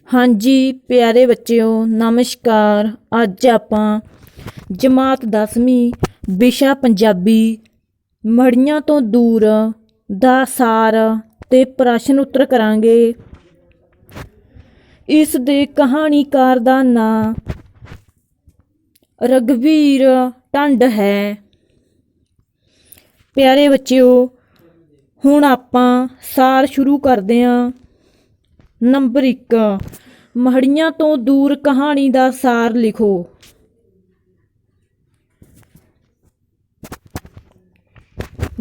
हाँ जी प्यारे बच्चों नमस्कार। अज आपां जमात 10वीं विशा पंजाबी मड़ियां तो दूर दा सार ते प्रश्न उत्तर करांगे। इस दे कहानीकार दा नां रघुवीर ढंड है। प्यारे बच्चों हुण आपां सार शुरू करदे हां। नंबर 1 मड़ियां तो दूर कहानी का सार लिखो।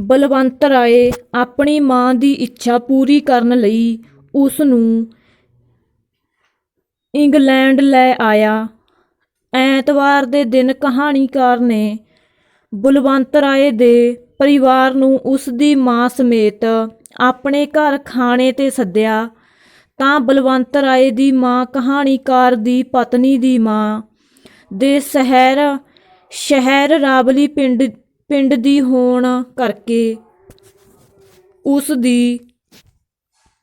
बलवंत राय अपनी मां की इच्छा पूरी करन लई उस नूं इंग्लैंड लै आया। ऐतवार दे दिन कहानीकार ने बलवंत राय दे परिवार नूं उस दी मां समेत अपने घर खाने ते सद्दिया तां बलवंत राय दी मां कहानीकार दी पत्नी दी मां दे शहर रावली पिंड दी होण करके उस दी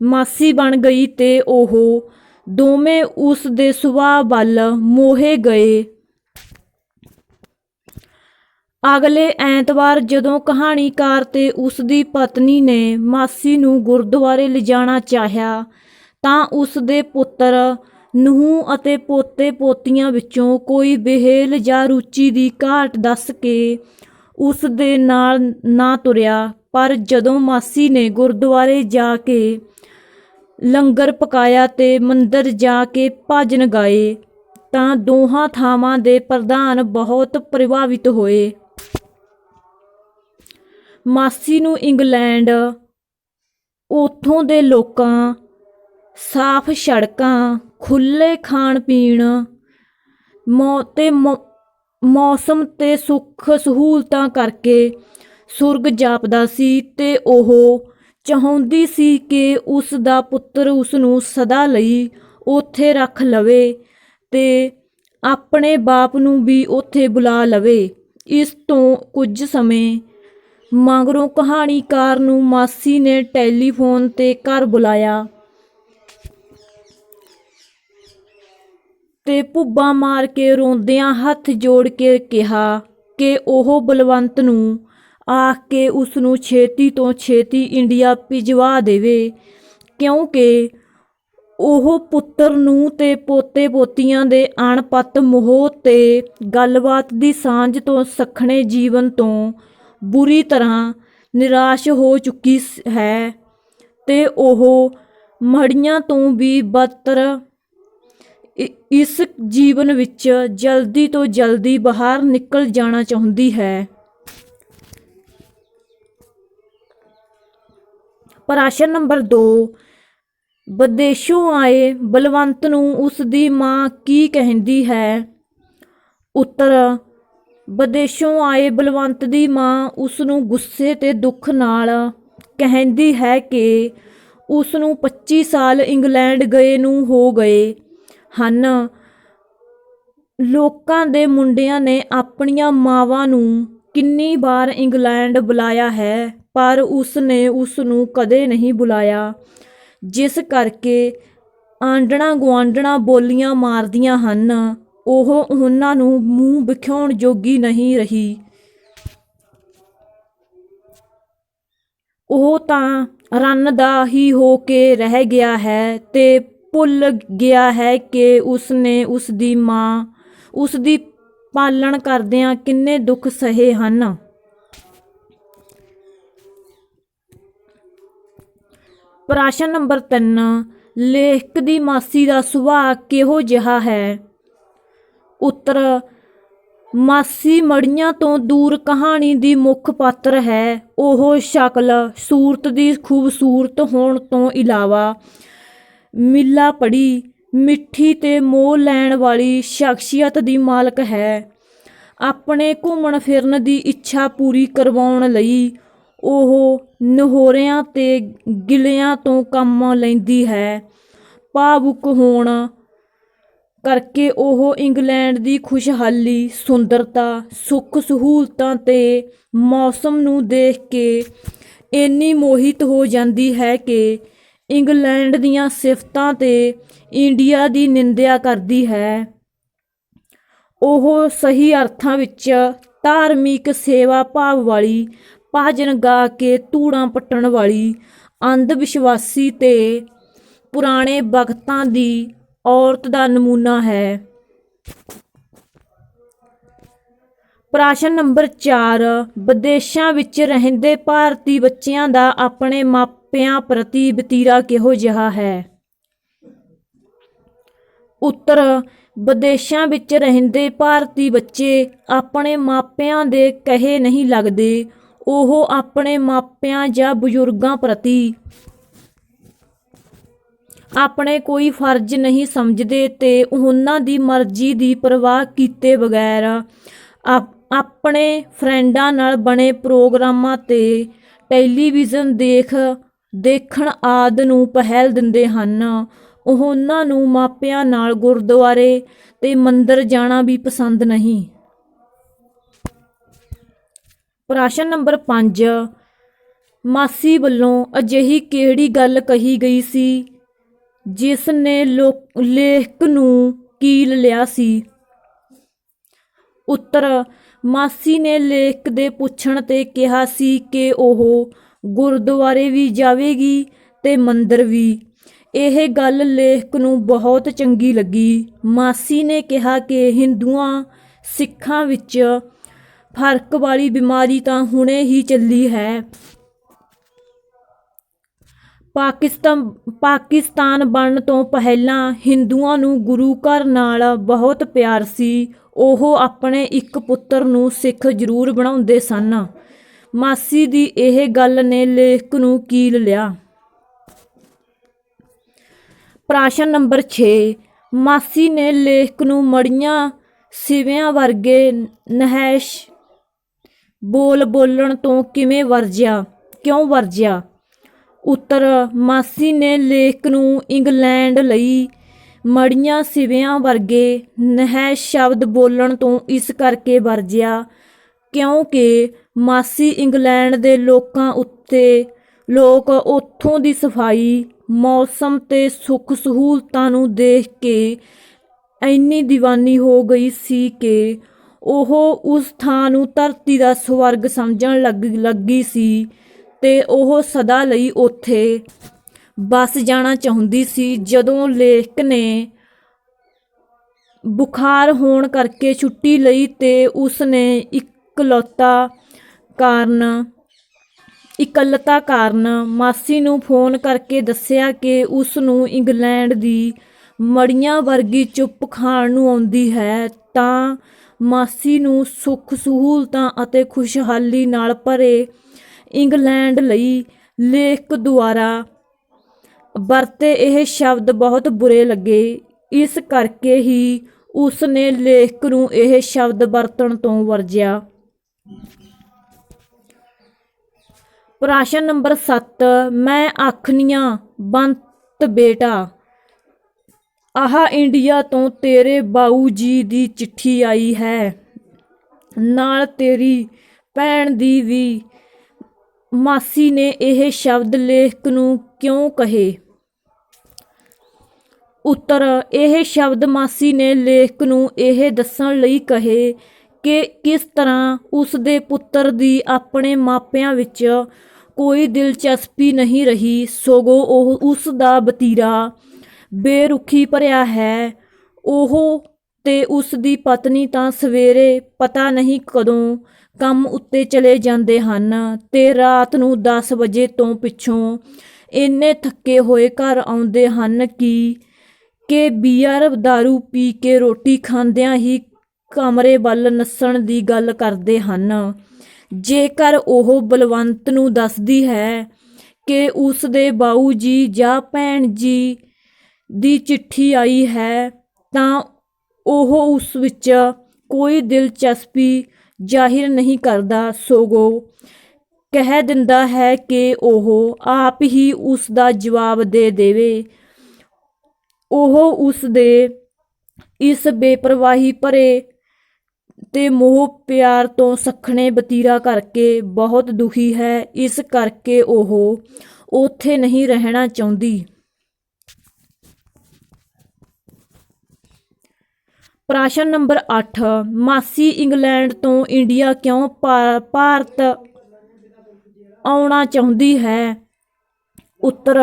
मासी बन गई ते ओह दोवें उस दे सुभाऽ वल मोहे गए। अगले ऐतवार जदों कहानीकार ते उस दी पत्नी ने मासी नूं गुरुद्वारे लिजाणा चाहिया तां उस दे पुत्तर ਨੂੰਹ ਅਤੇ ਪੋਤੇ ਪੋਤੀਆਂ ਵਿੱਚੋਂ ਕੋਈ ਵਿਹੇਲ ਜਾਂ ਰੁਚੀ ਦੀ ਘਾਟ ਦੱਸ ਕੇ ਉਸ ਦੇ ਨਾਲ ਨਾ ਤੁਰਿਆ। ਪਰ ਜਦੋਂ ਮਾਸੀ ਨੇ ਗੁਰਦੁਆਰੇ ਜਾ ਕੇ ਲੰਗਰ ਪਕਾਇਆ ਤੇ ਮੰਦਰ ਜਾ ਕੇ ਭਜਨ ਗਾਏ ਤਾਂ ਦੋਹਾਂ ਥਾਵਾਂ ਦੇ ਪ੍ਰਧਾਨ ਬਹੁਤ ਪ੍ਰਭਾਵਿਤ ਹੋਏ। ਮਾਸੀ ਨੂੰ ਇੰਗਲੈਂਡ, ਉੱਥੋਂ ਦੇ ਲੋਕਾਂ, ਸਾਫ਼ ਸੜਕਾਂ, ਖੁੱਲ੍ਹੇ ਖਾਣ ਪੀਣ ਤੇ ਮੌਸਮ ਤੇ ਸੁੱਖ ਸਹੂਲਤਾਂ ਕਰਕੇ ਸੁਰਗ ਜਾਪਦਾ ਸੀ ਤੇ ਉਹ ਚਾਹੁੰਦੀ ਸੀ ਕਿ ਉਸ ਦਾ ਪੁੱਤਰ ਉਸ ਨੂੰ ਸਦਾ ਲਈ ਉੱਥੇ ਰੱਖ ਲਵੇ ਤੇ ਆਪਣੇ ਬਾਪ ਨੂੰ ਵੀ ਉੱਥੇ ਬੁਲਾ ਲਵੇ। ਇਸ ਤੋਂ ਕੁਝ ਸਮੇਂ ਮਗਰੋਂ ਕਹਾਣੀਕਾਰ ਨੂੰ ਮਾਸੀ ਨੇ ਟੈਲੀਫੋਨ ਤੇ ਘਰ ਬੁਲਾਇਆ ਤੇ ਭੁੱਬਾਂ ਮਾਰ ਕੇ ਰੋਂਦਿਆਂ ਹੱਥ ਜੋੜ ਕੇ ਕਿਹਾ ਕਿ ਉਹ ਬਲਵੰਤ ਨੂੰ ਆਖ ਕੇ ਉਸ ਨੂੰ ਛੇਤੀ ਤੋਂ ਛੇਤੀ ਇੰਡੀਆ ਭਿਜਵਾ ਦੇਵੇ ਕਿਉਂਕਿ ਉਹ ਪੁੱਤਰ ਨੂੰ ਤੇ ਪੋਤੇ ਪੋਤੀਆਂ ਦੇ ਅਣਪੱਤ ਮੋਹ ਤੇ ਗੱਲਬਾਤ ਦੀ ਸਾਂਝ ਤੋਂ ਸੱਖਣੇ ਜੀਵਨ ਤੋਂ ਬੁਰੀ ਤਰ੍ਹਾਂ ਨਿਰਾਸ਼ ਹੋ ਚੁੱਕੀ ਹੈ ਤੇ ਉਹ ਮੜੀਆਂ ਤੋਂ ਵੀ ਬਦਤਰ ਇਸ ਜੀਵਨ ਵਿੱਚ ਜਲਦੀ ਤੋਂ ਜਲਦੀ ਬਾਹਰ ਨਿਕਲ ਜਾਣਾ ਚਾਹੁੰਦੀ ਹੈ। ਪ੍ਰਸ਼ਨ ਨੰਬਰ 2 ਵਿਦੇਸ਼ੋਂ ਆਏ ਬਲਵੰਤ ਨੂੰ ਉਸ ਦੀ ਮਾਂ ਕੀ ਕਹਿੰਦੀ ਹੈ? ਉੱਤਰ ਵਿਦੇਸ਼ੋਂ ਆਏ ਬਲਵੰਤ ਦੀ ਮਾਂ ਉਸ ਨੂੰ ਗੁੱਸੇ ਤੇ ਦੁੱਖ ਨਾਲ ਕਹਿੰਦੀ ਹੈ ਕਿ ਉਸ ਨੂੰ 25 ਸਾਲ ਇੰਗਲੈਂਡ ਗਏ ਨੂੰ ਹੋ ਗਏ ਹਨ। ਲੋਕਾਂ ਦੇ ਮੁੰਡਿਆਂ ਨੇ ਆਪਣੀਆਂ ਮਾਵਾਂ ਨੂੰ ਕਿੰਨੀ ਵਾਰ ਇੰਗਲੈਂਡ ਬੁਲਾਇਆ ਹੈ ਪਰ ਉਸ ਨੇ ਉਸ ਨੂੰ ਕਦੇ ਨਹੀਂ ਬੁਲਾਇਆ, ਜਿਸ ਕਰਕੇ ਆਂਢਣਾ ਗੁਆਂਢਣਾ ਬੋਲੀਆਂ ਮਾਰਦੀਆਂ ਹਨ। ਉਹ ਉਹਨਾਂ ਨੂੰ ਮੂੰਹ ਵਿਖਾਉਣ ਜੋਗੀ ਨਹੀਂ ਰਹੀ। ਉਹ ਤਾਂ ਰੰਨ ਦਾ ਹੀ ਹੋ ਕੇ ਰਹਿ ਗਿਆ ਹੈ ਤੇ ਭੁੱਲ ਗਿਆ ਹੈ ਕਿ ਉਸ ਨੇ ਉਸ ਦੀ ਮਾਂ ਉਸ ਦੀ ਪਾਲਣ ਕਰਦਿਆਂ ਕਿੰਨੇ ਦੁੱਖ ਸਹੇ ਹਨ। ਪ੍ਰਸ਼ਨ ਨੰਬਰ 3 ਲੇਖਕ ਦੀ ਮਾਸੀ ਦਾ ਸੁਭਾਅ ਕਿਹੋ ਜਿਹਾ ਹੈ? ਉੱਤਰ ਮਾਸੀ ਮੜੀਆਂ ਤੋਂ ਦੂਰ ਕਹਾਣੀ ਦੀ ਮੁੱਖ ਪਾਤਰ ਹੈ। ਉਹ ਸ਼ਕਲ ਸੂਰਤ ਦੀ ਖੂਬਸੂਰਤ ਹੋਣ ਤੋਂ ਇਲਾਵਾ ਮਿਲਾ ਪੜੀ, ਮਿੱਠੀ ਤੇ ਮੋਹ ਲੈਣ ਵਾਲੀ ਸ਼ਖਸੀਅਤ ਦੀ ਮਾਲਕ ਹੈ। ਆਪਣੇ ਘੁੰਮਣ ਫਿਰਨ ਦੀ ਇੱਛਾ ਪੂਰੀ ਕਰਵਾਉਣ ਲਈ ਉਹ ਨਹੋਰਿਆਂ ਤੇ ਗਿਲਿਆਂ ਤੋਂ ਕੰਮ ਲੈਂਦੀ ਹੈ। ਭਾਵੁਕ ਹੋਣ ਕਰਕੇ ਉਹ ਇੰਗਲੈਂਡ ਦੀ ਖੁਸ਼ਹਾਲੀ, ਸੁੰਦਰਤਾ, ਸੁੱਖ ਸਹੂਲਤਾਂ ਤੇ ਮੌਸਮ ਨੂੰ ਦੇਖ ਕੇ ਇੰਨੀ ਮੋਹਿਤ ਹੋ ਜਾਂਦੀ ਹੈ ਕਿ ਇੰਗਲੈਂਡ ਦੀਆਂ ਸਿਫਤਾਂ ਤੇ ਇੰਡੀਆ ਦੀ ਨਿੰਦਿਆ ਕਰਦੀ ਹੈ। ਉਹ ਸਹੀ ਅਰਥਾਂ ਵਿੱਚ ਧਾਰਮਿਕ ਸੇਵਾ ਭਾਵ ਵਾਲੀ ਭਜਨ ਗਾ ਕੇ ਧੂੜਾਂ ਪੱਟਣ ਵਾਲੀ ਅੰਧ ਵਿਸ਼ਵਾਸੀ ਤੇ ਪੁਰਾਣੇ ਵਕਤਾਂ ਦੀ ਔਰਤ ਦਾ ਨਮੂਨਾ ਹੈ। ਪ੍ਰਸ਼ਨ ਨੰਬਰ 4, ਵਿਦੇਸ਼ਾਂ ਵਿੱਚ ਰਹਿੰਦੇ ਭਾਰਤੀ ਬੱਚਿਆਂ ਦਾ ਆਪਣੇ ਮਾਪਿਆਂ ਪ੍ਰਤੀ ਵਤੀਰਾ ਕਿਹੋ ਜਿਹਾ ਹੈ? ਉੱਤਰ, ਵਿਦੇਸ਼ਾਂ ਵਿੱਚ ਰਹਿੰਦੇ ਭਾਰਤੀ ਬੱਚੇ ਆਪਣੇ ਮਾਪਿਆਂ ਦੇ ਕਹੇ ਨਹੀਂ ਲੱਗਦੇ। ਉਹ ਆਪਣੇ ਮਾਪਿਆਂ ਜਾਂ ਬਜ਼ੁਰਗਾਂ ਪ੍ਰਤੀ ਆਪਣੇ ਕੋਈ ਫਰਜ਼ ਨਹੀਂ ਸਮਝਦੇ ਤੇ ਉਹਨਾਂ ਦੀ ਮਰਜ਼ੀ ਦੀ ਪਰਵਾਹ ਕੀਤੇ ਬਗੈਰ ਆਪਣੇ ਫਰੈਂਡਾਂ ਨਾਲ ਬਣੇ ਪ੍ਰੋਗਰਾਮਾਂ ਤੇ ਟੈਲੀਵਿਜ਼ਨ ਦੇਖਣ ਆਦਿ ਨੂੰ ਪਹਿਲ ਦਿੰਦੇ ਹਨ। ਉਹਨਾਂ ਨੂੰ ਮਾਪਿਆਂ ਨਾਲ ਗੁਰਦੁਆਰੇ ਤੇ ਮੰਦਰ ਜਾਣਾ ਵੀ ਪਸੰਦ ਨਹੀਂ। ਪ੍ਰਸ਼ਨ ਨੰਬਰ 5, ਮਾਸੀ ਵੱਲੋਂ ਅਜਿਹੀ ਕਿਹੜੀ ਗੱਲ ਕਹੀ ਗਈ ਸੀ ਜਿਸ ਨੇ ਲੇਖਕ ਨੂੰ ਕੀਲ ਲਿਆ ਸੀ? ਉੱਤਰ, ਮਾਸੀ ਨੇ ਲੇਖਕ ਦੇ ਪੁੱਛਣ ਤੇ ਕਿਹਾ ਸੀ ਕਿ ਉਹ ਗੁਰਦੁਆਰੇ ਵੀ ਜਾਵੇਗੀ ਤੇ ਮੰਦਰ ਵੀ। ਇਹ ਗੱਲ ਲੇਖਕ ਨੂੰ ਬਹੁਤ ਚੰਗੀ ਲੱਗੀ। ਮਾਸੀ ਨੇ ਕਿਹਾ ਕਿ ਹਿੰਦੂਆਂ ਸਿੱਖਾਂ ਵਿੱਚ ਫਰਕ ਵਾਲੀ ਬਿਮਾਰੀ ਤਾਂ ਹੁਣੇ ਹੀ ਚੱਲੀ ਹੈ। ਪਾਕਿਸਤਾਨ ਬਣਨ ਤੋਂ ਪਹਿਲਾਂ ਹਿੰਦੂਆਂ ਨੂੰ ਗੁਰੂ ਘਰ ਨਾਲ ਬਹੁਤ ਪਿਆਰ ਸੀ। ਉਹ ਆਪਣੇ ਇੱਕ ਪੁੱਤਰ ਨੂੰ ਸਿੱਖ ਜ਼ਰੂਰ ਬਣਾਉਂਦੇ ਸਨ। ਮਾਸੀ ਦੀ ਇਹ ਗੱਲ ਨੇ ਲੇਖਕ ਨੂੰ ਕੀਲ ਲਿਆ। ਪ੍ਰਸ਼ਨ ਨੰਬਰ 6, ਮਾਸੀ ਨੇ ਲੇਖਕ ਨੂੰ ਮੜੀਆਂ ਸਿਵਿਆਂ ਵਰਗੇ ਨਹਿਸ਼ ਬੋਲਣ ਤੋਂ ਕਿਉਂ ਵਰਜਿਆ? ਉੱਤਰ, ਮਾਸੀ ਨੇ ਲੇਖਕ ਨੂੰ ਇੰਗਲੈਂਡ ਲਈ ਮੜੀਆਂ ਸਿਵਿਆਂ ਵਰਗੇ ਨਹਿਸ਼ ਸ਼ਬਦ ਬੋਲਣ ਤੋਂ ਇਸ ਕਰਕੇ ਵਰਜਿਆ ਕਿਉਂਕਿ ਮਾਸੀ ਇੰਗਲੈਂਡ ਦੇ ਲੋਕ ਉੱਥੋਂ ਦੀ ਸਫਾਈ, ਮੌਸਮ ਤੇ ਸੁੱਖ ਸਹੂਲਤਾਂ ਨੂੰ ਦੇਖ ਕੇ ਇੰਨੀ ਦੀਵਾਨੀ ਹੋ ਗਈ ਸੀ ਕਿ ਉਹ ਉਸ ਥਾਂ ਨੂੰ ਧਰਤੀ ਦਾ ਸਵਰਗ ਸਮਝਣ ਲੱਗੀ ਸੀ ਤੇ ਉਹ ਸਦਾ ਲਈ ਉੱਥੇ ਬਸ ਜਾਣਾ ਚਾਹੁੰਦੀ ਸੀ। ਜਦੋਂ ਲੇਖਕ ਨੇ ਬੁਖਾਰ ਹੋਣ ਕਰਕੇ ਛੁੱਟੀ ਲਈ ਤੇ ਉਸਨੇ ਇਕੱਲਤਾ ਕਾਰਨ ਮਾਸੀ ਨੂੰ ਫੋਨ ਕਰਕੇ ਦੱਸਿਆ ਕਿ ਉਸ ਨੂੰ ਇੰਗਲੈਂਡ ਦੀ ਮੜੀਆਂ ਵਰਗੀ ਚੁੱਪ ਖਾਣ ਨੂੰ ਆਉਂਦੀ ਹੈ, ਤਾਂ ਮਾਸੀ ਨੂੰ ਸੁੱਖ ਸਹੂਲਤਾਂ ਅਤੇ ਖੁਸ਼ਹਾਲੀ ਨਾਲ ਭਰੇ ਇੰਗਲੈਂਡ ਲਈ ਲੇਖਕ ਦੁਆਰਾ ਵਰਤੇ ਇਹ ਸ਼ਬਦ ਬਹੁਤ ਬੁਰੇ ਲੱਗੇ। ਇਸ ਕਰਕੇ ਹੀ ਉਸ ਨੇ ਲੇਖਕ ਨੂੰ ਇਹ ਸ਼ਬਦ ਵਰਤਣ ਤੋਂ ਵਰਜਿਆ। ਪ੍ਰਸ਼ਨ ਨੰਬਰ 7, ਮੈਂ ਆਖਣੀਆਂ ਬੰਤ ਬੇਟਾ, ਆਹ ਇੰਡੀਆ ਤੋਂ ਤੇਰੇ ਬਾਊ ਜੀ ਦੀ ਚਿੱਠੀ ਆਈ ਹੈ, ਨਾਲ ਤੇਰੀ ਭੈਣ ਦੀ ਵੀ। ਮਾਸੀ ਨੇ ਇਹ ਸ਼ਬਦ ਲੇਖਕ ਨੂੰ ਕਿਉਂ ਕਹੇ? ਉੱਤਰ, ਇਹ ਸ਼ਬਦ ਮਾਸੀ ਨੇ ਲੇਖਕ ਨੂੰ ਇਹ ਦੱਸਣ ਲਈ ਕਹੇ ਕਿ ਕਿਸ ਤਰ੍ਹਾਂ ਉਸ ਦੇ ਪੁੱਤਰ ਦੀ ਆਪਣੇ ਮਾਪਿਆਂ ਵਿੱਚ ਕੋਈ ਦਿਲਚਸਪੀ ਨਹੀਂ ਰਹੀ, ਸਗੋਂ ਉਸ ਦਾ ਵਤੀਰਾ ਬੇਰੁਖੀ ਭਰਿਆ ਹੈ। ਉਹ ਤੇ ਉਸ ਦੀ ਪਤਨੀ ਤਾਂ ਸਵੇਰੇ ਪਤਾ ਨਹੀਂ ਕਦੋਂ ਕੰਮ ਉੱਤੇ ਚਲੇ ਜਾਂਦੇ ਹਨ ਤੇ ਰਾਤ ਨੂੰ 10 ਵਜੇ ਤੋਂ ਪਿੱਛੋਂ ਇੰਨੇ ਥੱਕੇ ਹੋਏ ਘਰ ਆਉਂਦੇ ਹਨ ਕਿ ਬੀਅਰ ਦਾਰੂ ਪੀ ਕੇ ਰੋਟੀ ਖਾਂਦਿਆਂ ਹੀ ਕਮਰੇ ਵੱਲ ਨੱਸਣ ਦੀ ਗੱਲ ਕਰਦੇ ਹਨ। ਜੇਕਰ ਉਹ ਬਲਵੰਤ ਨੂੰ ਦੱਸਦੀ ਹੈ ਕਿ ਉਸ ਦੇ ਬਾਊ ਜੀ ਜਾਂ ਭੈਣ ਜੀ ਦੀ ਚਿੱਠੀ ਆਈ ਹੈ ਤਾਂ ਉਹ ਉਸ ਵਿੱਚ ਕੋਈ ਦਿਲਚਸਪੀ ਜ਼ਾਹਿਰ ਨਹੀਂ ਕਰਦਾ, ਸਗੋਂ ਕਹਿ ਦਿੰਦਾ ਹੈ ਕਿ ਉਹ ਆਪ ਹੀ ਉਸ ਦਾ ਜਵਾਬ ਦੇ ਦੇਵੇ। ਉਹ ਉਸ ਦੇ ਇਸ ਬੇਪਰਵਾਹੀ ਭਰੇ ਤੇ ਮੋਹ ਪਿਆਰ ਤੋਂ ਸੱਖਣੇ ਵਤੀਰਾ ਕਰਕੇ ਬਹੁਤ ਦੁਖੀ ਹੈ। ਇਸ ਕਰਕੇ ਉਹ ਉੱਥੇ ਨਹੀਂ ਰਹਿਣਾ ਚਾਹੁੰਦੀ। ਪ੍ਰਸ਼ਨ ਨੰਬਰ 8 ਮਾਸੀ ਇੰਗਲੈਂਡ ਤੋਂ ਇੰਡੀਆ ਕਿਉਂ ਭਾਰਤ ਆਉਣਾ ਚਾਹੁੰਦੀ ਹੈ? ਉੱਤਰ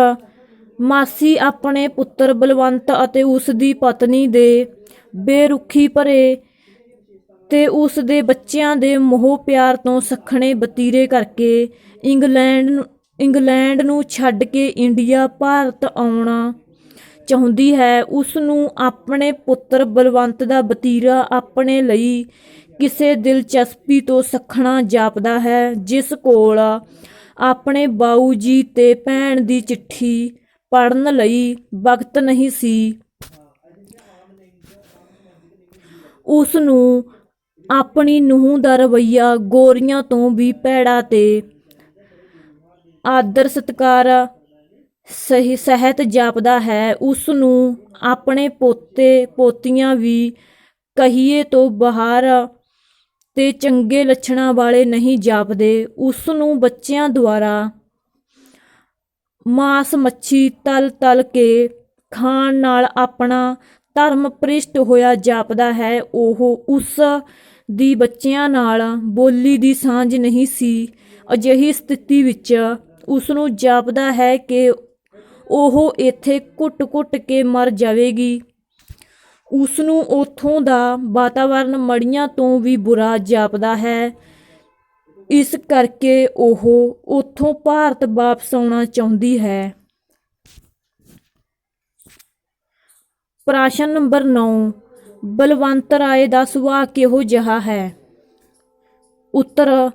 ਮਾਸੀ ਆਪਣੇ ਪੁੱਤਰ ਬਲਵੰਤ ਅਤੇ ਉਸ ਦੀ ਪਤਨੀ ਦੇ ਬੇਰੁਖੀ ਭਰੇ ਤੇ ਉਸ ਦੇ ਬੱਚਿਆਂ ਦੇ ਮੋਹ ਪਿਆਰ ਤੋਂ ਸੱਖਣੇ ਵਤੀਰੇ ਕਰਕੇ ਇੰਗਲੈਂਡ ਨੂੰ ਛੱਡ ਕੇ ਇੰਡੀਆ ਭਾਰਤ ਆਉਣਾ ਚਾਹੁੰਦੀ ਹੈ। ਉਸ ਨੂੰ ਆਪਣੇ ਪੁੱਤਰ ਬਲਵੰਤ ਦਾ ਵਤੀਰਾ ਆਪਣੇ ਲਈ ਕਿਸੇ ਦਿਲਚਸਪੀ ਤੋਂ ਸੱਖਣਾ ਜਾਪਦਾ ਹੈ, ਜਿਸ ਕੋਲ ਆਪਣੇ ਬਾਊ ਜੀ ਤੇ ਭੈਣ ਦੀ ਚਿੱਠੀ ਪੜ੍ਹਨ ਲਈ ਵਕਤ ਨਹੀਂ ਸੀ। ਉਸ ਨੂੰ ਆਪਣੀ ਨੂੰਹ ਦਾ ਰਵੱਈਆ ਗੋਰੀਆਂ ਤੋਂ ਵੀ ਭੈੜਾ ਤੇ ਆਦਰ ਸਤਿਕਾਰ ਸਹਿਤ ਜਾਪਦਾ ਹੈ। ਉਸ ਨੂੰ ਆਪਣੇ ਪੋਤੇ ਪੋਤੀਆਂ ਵੀ ਕਹੀਏ ਤੋਂ ਬਾਹਰ ਤੇ ਚੰਗੇ ਲੱਛਣਾਂ ਵਾਲੇ ਨਹੀਂ ਜਾਪਦੇ। ਉਸ ਨੂੰ ਬੱਚਿਆਂ ਦੁਆਰਾ ਮਾਸ ਮੱਛੀ ਤਲ ਕੇ ਖਾਣ ਨਾਲ ਆਪਣਾ ਧਰਮ ਭ੍ਰਿਸ਼ਟ ਹੋਇਆ ਜਾਪਦਾ ਹੈ। ਉਸ ਦੀ ਬੱਚਿਆਂ ਨਾਲ ਬੋਲੀ ਦੀ ਸਾਂਝ ਨਹੀਂ ਸੀ। ਅਜਿਹੀ ਸਥਿਤੀ ਵਿੱਚ ਉਸ ਨੂੰ ਜਾਪਦਾ ਹੈ ਕਿ ਉਹ ਇੱਥੇ ਘੁੱਟ-ਘੁੱਟ ਕੇ ਮਰ ਜਾਵੇਗੀ। ਉਸ ਨੂੰ ਉੱਥੋਂ ਦਾ ਵਾਤਾਵਰਨ ਮੜੀਆਂ ਤੋਂ ਵੀ ਬੁਰਾ ਜਾਪਦਾ ਹੈ। ਇਸ ਕਰਕੇ ਉਹ ਉੱਥੋਂ ਭਾਰਤ ਵਾਪਸ ਆਉਣਾ ਚਾਹੁੰਦੀ ਹੈ। ਪ੍ਰਸ਼ਨ ਨੰਬਰ 9 ਬਲਵੰਤ ਰਾਏ ਦਾ ਸੁਭਾਅ ਕਿਹੋ ਜਿਹਾ ਹੈ? ਉੱਤਰ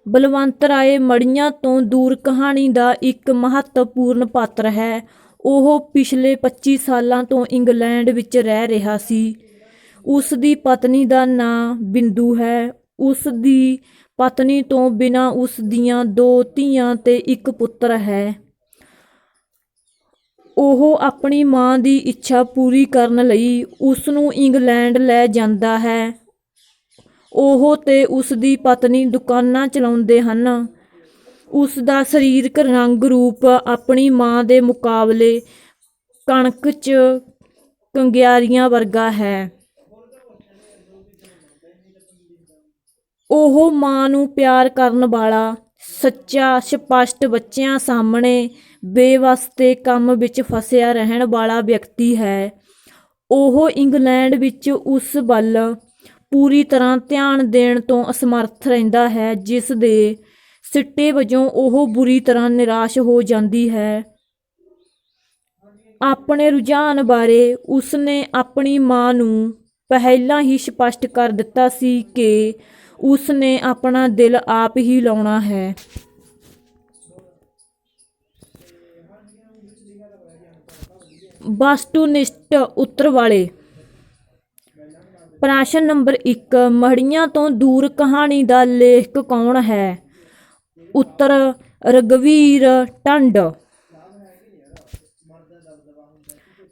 ਬਲਵੰਤ ਰਾਏ ਮੜੀਆਂ ਤੋਂ ਦੂਰ ਕਹਾਣੀ ਦਾ ਇੱਕ ਮਹੱਤਵਪੂਰਨ ਪਾਤਰ ਹੈ। ਉਹ ਪਿਛਲੇ 25 ਸਾਲਾਂ ਤੋਂ ਇੰਗਲੈਂਡ ਵਿੱਚ ਰਹਿ ਰਿਹਾ ਸੀ। ਉਸ ਦੀ ਪਤਨੀ ਦਾ ਨਾਂ ਬਿੰਦੂ ਹੈ। ਉਸ ਦੀ ਪਤਨੀ ਤੋਂ ਬਿਨਾਂ ਉਸ ਦੀਆਂ 2 ਧੀਆਂ ਤੇ ਇੱਕ ਪੁੱਤਰ ਹੈ। ਉਹ ਆਪਣੀ ਮਾਂ ਦੀ ਇੱਛਾ ਪੂਰੀ ਕਰਨ ਲਈ ਉਸ ਨੂੰ ਇੰਗਲੈਂਡ ਲੈ ਜਾਂਦਾ ਹੈ। ਉਹ ਤੇ ਉਸ ਦੀ ਪਤਨੀ ਦੁਕਾਨਾਂ ਚਲਾਉਂਦੇ ਹਨ। ਉਸ ਦਾ ਸਰੀਰਕ ਰੰਗ ਰੂਪ ਆਪਣੀ ਮਾਂ ਦੇ ਮੁਕਾਬਲੇ ਕਣਕ 'ਚ ਕੰਗਿਆਰੀਆਂ ਵਰਗਾ ਹੈ। ਉਹ ਮਾਂ ਨੂੰ ਪਿਆਰ ਕਰਨ ਵਾਲਾ, ਸੱਚਾ, ਸਪਸ਼ਟ, ਬੱਚਿਆਂ ਸਾਹਮਣੇ ਬੇਵੱਸ ਤੇ ਕੰਮ ਵਿੱਚ ਫਸਿਆ ਰਹਿਣ ਵਾਲਾ ਵਿਅਕਤੀ ਹੈ। ਉਹ ਇੰਗਲੈਂਡ ਵਿੱਚ ਉਸ ਵੱਲ ਪੂਰੀ ਤਰ੍ਹਾਂ ਧਿਆਨ ਦੇਣ ਤੋਂ ਅਸਮਰਥ ਰਹਿੰਦਾ ਹੈ, ਜਿਸ ਦੇ ਸਿੱਟੇ ਵਜੋਂ ਉਹ ਬੁਰੀ ਤਰ੍ਹਾਂ ਨਿਰਾਸ਼ ਹੋ ਜਾਂਦੀ ਹੈ। ਆਪਣੇ ਰੁਝਾਨ ਬਾਰੇ ਉਸ ਨੇ ਆਪਣੀ ਮਾਂ ਨੂੰ ਪਹਿਲਾਂ ਹੀ ਸਪਸ਼ਟ ਕਰ ਦਿੱਤਾ ਸੀ ਕਿ ਉਸ ਨੇ ਆਪਣਾ ਦਿਲ ਆਪ ਹੀ ਲਾਉਣਾ ਹੈ। ਵਸਤੂਨਿਸ਼ਟ ਉੱਤਰ ਵਾਲੇ। ਪ੍ਰਸ਼ਨ ਨੰਬਰ 1 ਮੜੀਆਂ ਤੋਂ ਦੂਰ ਕਹਾਣੀ ਦਾ ਲੇਖਕ ਕੌਣ ਹੈ? ਉੱਤਰ ਰਘਵੀਰ ਟੰਡ।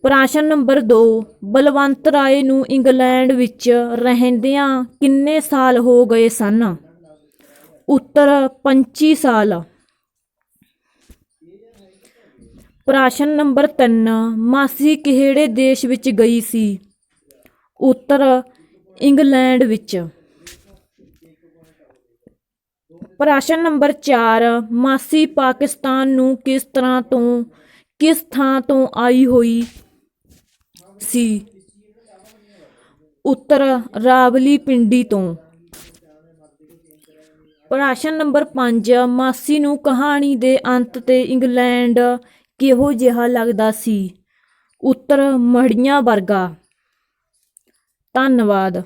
ਪ੍ਰਸ਼ਨ ਨੰਬਰ 2 ਬਲਵੰਤ ਰਾਏ ਨੂੰ ਇੰਗਲੈਂਡ ਵਿੱਚ ਰਹਿੰਦਿਆਂ ਕਿੰਨੇ ਸਾਲ ਹੋ ਗਏ ਸਨ? ਉੱਤਰ 25 ਸਾਲ। ਪ੍ਰਸ਼ਨ ਨੰਬਰ 3 ਮਾਸੀ ਕਿਹੜੇ ਦੇਸ਼ ਵਿੱਚ ਗਈ ਸੀ? ਉੱਤਰ ਇੰਗਲੈਂਡ ਵਿੱਚ। ਪ੍ਰਸ਼ਨ ਨੰਬਰ 4 ਮਾਸੀ ਪਾਕਿਸਤਾਨ ਨੂੰ ਕਿਸ ਥਾਂ ਤੋਂ ਆਈ ਹੋਈ ਸੀ? ਉੱਤਰ ਰਾਵਲਪਿੰਡੀ ਤੋਂ। ਪ੍ਰਸ਼ਨ ਨੰਬਰ 5 ਮਾਸੀ ਨੂੰ ਕਹਾਣੀ ਦੇ ਅੰਤ ਤੇ ਇੰਗਲੈਂਡ ਕਿਹੋ ਜਿਹਾ ਲੱਗਦਾ ਸੀ? ਉੱਤਰ ਮੜੀਆਂ ਵਰਗਾ। ਧੰਨਵਾਦ।